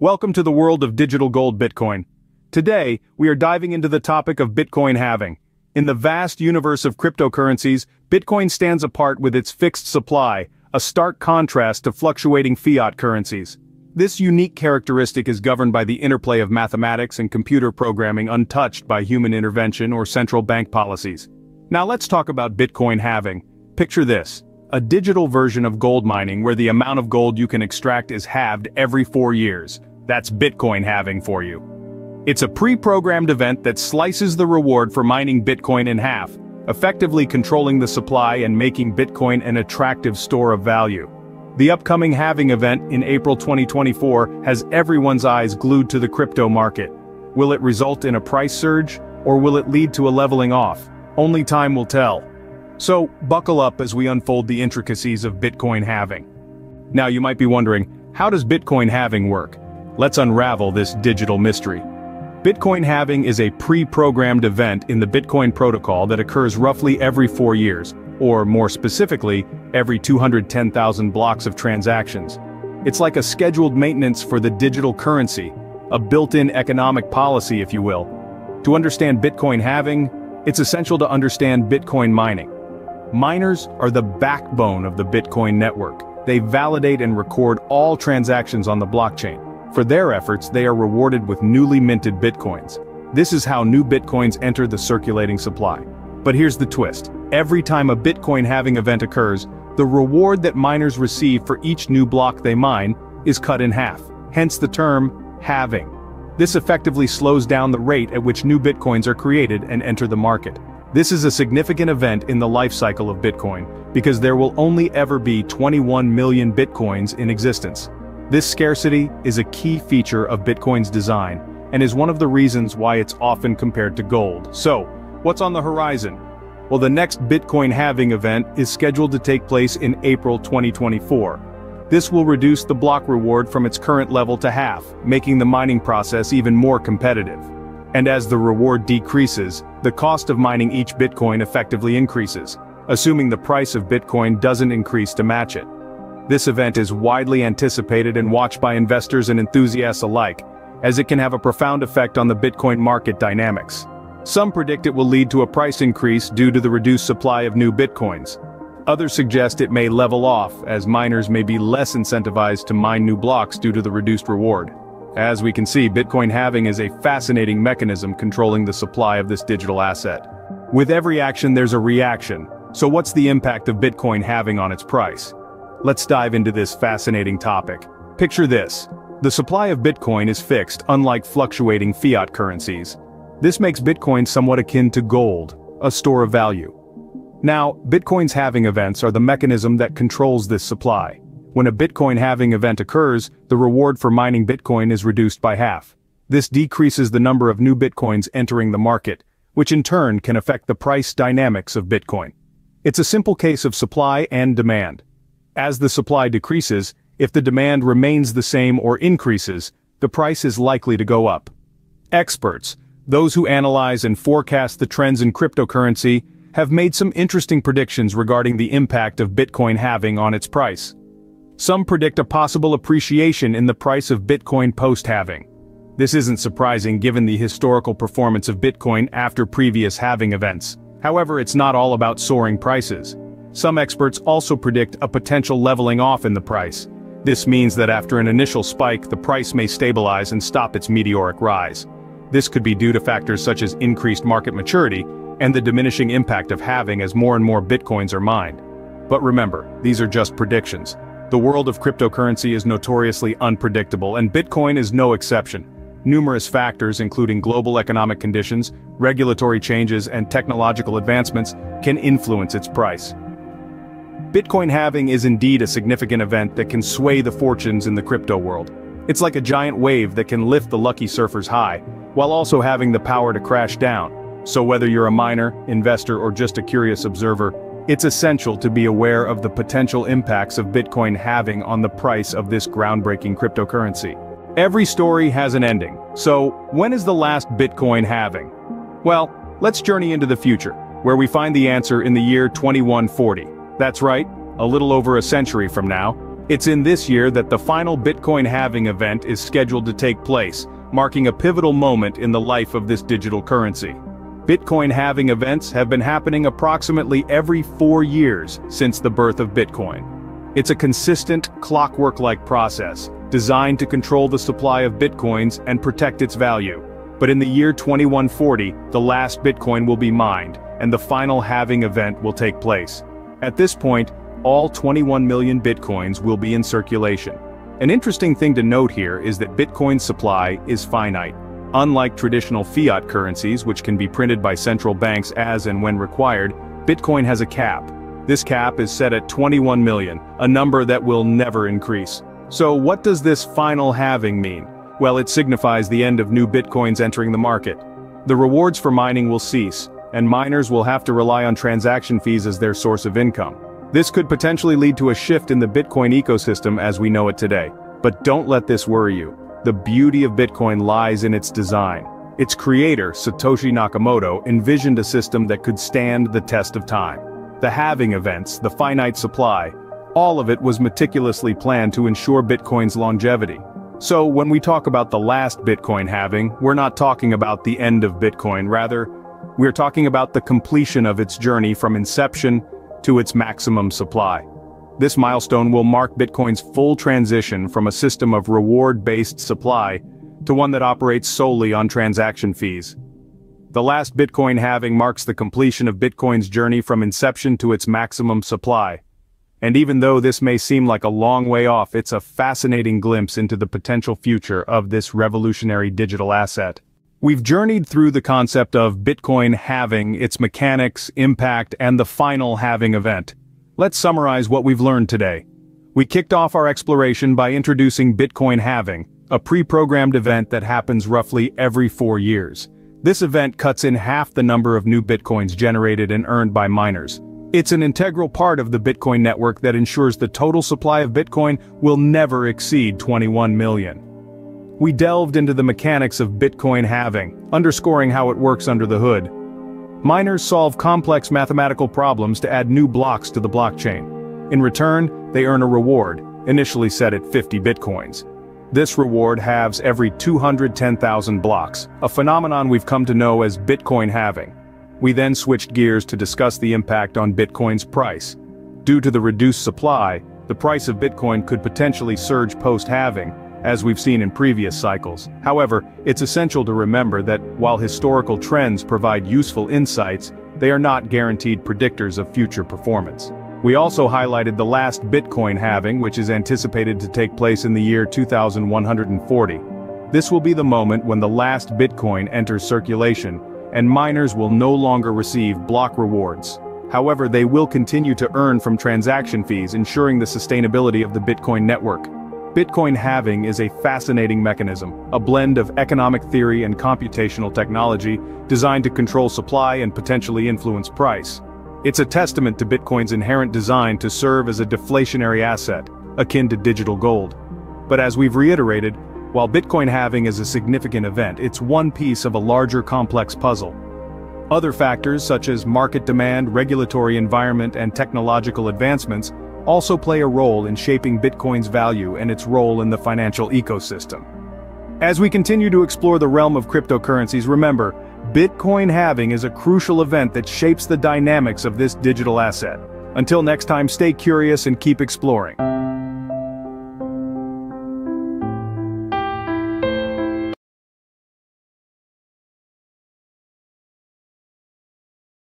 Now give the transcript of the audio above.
Welcome to the world of digital gold Bitcoin. Today, we are diving into the topic of Bitcoin halving. In the vast universe of cryptocurrencies, Bitcoin stands apart with its fixed supply, a stark contrast to fluctuating fiat currencies. This unique characteristic is governed by the interplay of mathematics and computer programming untouched by human intervention or central bank policies. Now let's talk about Bitcoin halving. Picture this: a digital version of gold mining where the amount of gold you can extract is halved every 4 years. That's Bitcoin halving for you. It's a pre-programmed event that slices the reward for mining Bitcoin in half, effectively controlling the supply and making Bitcoin an attractive store of value. The upcoming halving event in April 2024 has everyone's eyes glued to the crypto market. Will it result in a price surge, or will it lead to a leveling off? Only time will tell. So, buckle up as we unfold the intricacies of Bitcoin halving. Now you might be wondering, how does Bitcoin halving work? Let's unravel this digital mystery. Bitcoin halving is a pre-programmed event in the Bitcoin protocol that occurs roughly every 4 years, or more specifically, every 210,000 blocks of transactions. It's like a scheduled maintenance for the digital currency, a built-in economic policy if you will. To understand Bitcoin halving, it's essential to understand Bitcoin mining. Miners are the backbone of the Bitcoin network. They validate and record all transactions on the blockchain. For their efforts, they are rewarded with newly minted Bitcoins. This is how new Bitcoins enter the circulating supply. But here's the twist. Every time a Bitcoin halving event occurs, the reward that miners receive for each new block they mine is cut in half. Hence the term halving. This effectively slows down the rate at which new Bitcoins are created and enter the market. This is a significant event in the life cycle of Bitcoin, because there will only ever be 21 million Bitcoins in existence. This scarcity is a key feature of Bitcoin's design, and is one of the reasons why it's often compared to gold. So, what's on the horizon? Well, the next Bitcoin halving event is scheduled to take place in April 2024. This will reduce the block reward from its current level to half, making the mining process even more competitive. And as the reward decreases, the cost of mining each Bitcoin effectively increases, assuming the price of Bitcoin doesn't increase to match it. This event is widely anticipated and watched by investors and enthusiasts alike, as it can have a profound effect on the Bitcoin market dynamics. Some predict it will lead to a price increase due to the reduced supply of new Bitcoins. Others suggest it may level off, as miners may be less incentivized to mine new blocks due to the reduced reward. As we can see, Bitcoin halving is a fascinating mechanism controlling the supply of this digital asset. With every action there's a reaction, so what's the impact of Bitcoin halving on its price? Let's dive into this fascinating topic. Picture this. The supply of Bitcoin is fixed, unlike fluctuating fiat currencies. This makes Bitcoin somewhat akin to gold, a store of value. Now, Bitcoin's halving events are the mechanism that controls this supply. When a Bitcoin halving event occurs, the reward for mining Bitcoin is reduced by half. This decreases the number of new Bitcoins entering the market, which in turn can affect the price dynamics of Bitcoin. It's a simple case of supply and demand. As the supply decreases, if the demand remains the same or increases, the price is likely to go up. Experts, those who analyze and forecast the trends in cryptocurrency, have made some interesting predictions regarding the impact of Bitcoin halving on its price. Some predict a possible appreciation in the price of Bitcoin post-halving. This isn't surprising given the historical performance of Bitcoin after previous halving events. However, it's not all about soaring prices. Some experts also predict a potential leveling off in the price. This means that after an initial spike, the price may stabilize and stop its meteoric rise. This could be due to factors such as increased market maturity and the diminishing impact of halving as more and more Bitcoins are mined. But remember, these are just predictions. The world of cryptocurrency is notoriously unpredictable, and Bitcoin is no exception. Numerous factors, including global economic conditions, regulatory changes, and technological advancements, can influence its price. Bitcoin halving is indeed a significant event that can sway the fortunes in the crypto world. It's like a giant wave that can lift the lucky surfers high, while also having the power to crash down. So whether you're a miner, investor, or just a curious observer, it's essential to be aware of the potential impacts of Bitcoin halving on the price of this groundbreaking cryptocurrency. Every story has an ending, so when is the last Bitcoin halving? Well, let's journey into the future, where we find the answer in the year 2140. That's right, a little over a century from now. It's in this year that the final Bitcoin halving event is scheduled to take place, marking a pivotal moment in the life of this digital currency. Bitcoin halving events have been happening approximately every 4 years since the birth of Bitcoin. It's a consistent, clockwork-like process, designed to control the supply of Bitcoins and protect its value. But in the year 2140, the last Bitcoin will be mined, and the final halving event will take place. At this point, all 21 million Bitcoins will be in circulation. An interesting thing to note here is that Bitcoin's supply is finite. Unlike traditional fiat currencies, which can be printed by central banks as and when required, Bitcoin has a cap. This cap is set at 21 million, a number that will never increase. So what does this final halving mean? Well, it signifies the end of new Bitcoins entering the market. The rewards for mining will cease, and miners will have to rely on transaction fees as their source of income. This could potentially lead to a shift in the Bitcoin ecosystem as we know it today. But don't let this worry you. The beauty of Bitcoin lies in its design. Its creator, Satoshi Nakamoto, envisioned a system that could stand the test of time. The halving events, the finite supply, all of it was meticulously planned to ensure Bitcoin's longevity. So when we talk about the last Bitcoin halving, we're not talking about the end of Bitcoin, rather, we're talking about the completion of its journey from inception to its maximum supply. This milestone will mark Bitcoin's full transition from a system of reward-based supply to one that operates solely on transaction fees. The last Bitcoin halving marks the completion of Bitcoin's journey from inception to its maximum supply. And even though this may seem like a long way off, it's a fascinating glimpse into the potential future of this revolutionary digital asset. We've journeyed through the concept of Bitcoin halving, its mechanics, impact, and the final halving event. Let's summarize what we've learned today. We kicked off our exploration by introducing Bitcoin halving, a pre-programmed event that happens roughly every 4 years. This event cuts in half the number of new Bitcoins generated and earned by miners. It's an integral part of the Bitcoin network that ensures the total supply of Bitcoin will never exceed 21 million. We delved into the mechanics of Bitcoin halving, underscoring how it works under the hood. Miners solve complex mathematical problems to add new blocks to the blockchain. In return, they earn a reward, initially set at 50 Bitcoins. This reward halves every 210,000 blocks, a phenomenon we've come to know as Bitcoin halving. We then switched gears to discuss the impact on Bitcoin's price. Due to the reduced supply, the price of Bitcoin could potentially surge post-halving, as we've seen in previous cycles. However, it's essential to remember that while historical trends provide useful insights, they are not guaranteed predictors of future performance. We also highlighted the last Bitcoin halving, which is anticipated to take place in the year 2140. This will be the moment when the last Bitcoin enters circulation, and miners will no longer receive block rewards. However, they will continue to earn from transaction fees, ensuring the sustainability of the Bitcoin network. Bitcoin halving is a fascinating mechanism, a blend of economic theory and computational technology designed to control supply and potentially influence price. It's a testament to Bitcoin's inherent design to serve as a deflationary asset, akin to digital gold. But as we've reiterated, while Bitcoin halving is a significant event, it's one piece of a larger complex puzzle. Other factors such as market demand, regulatory environment, and technological advancements also play a role in shaping Bitcoin's value and its role in the financial ecosystem. As we continue to explore the realm of cryptocurrencies, remember, Bitcoin halving is a crucial event that shapes the dynamics of this digital asset. Until next time, stay curious and keep exploring.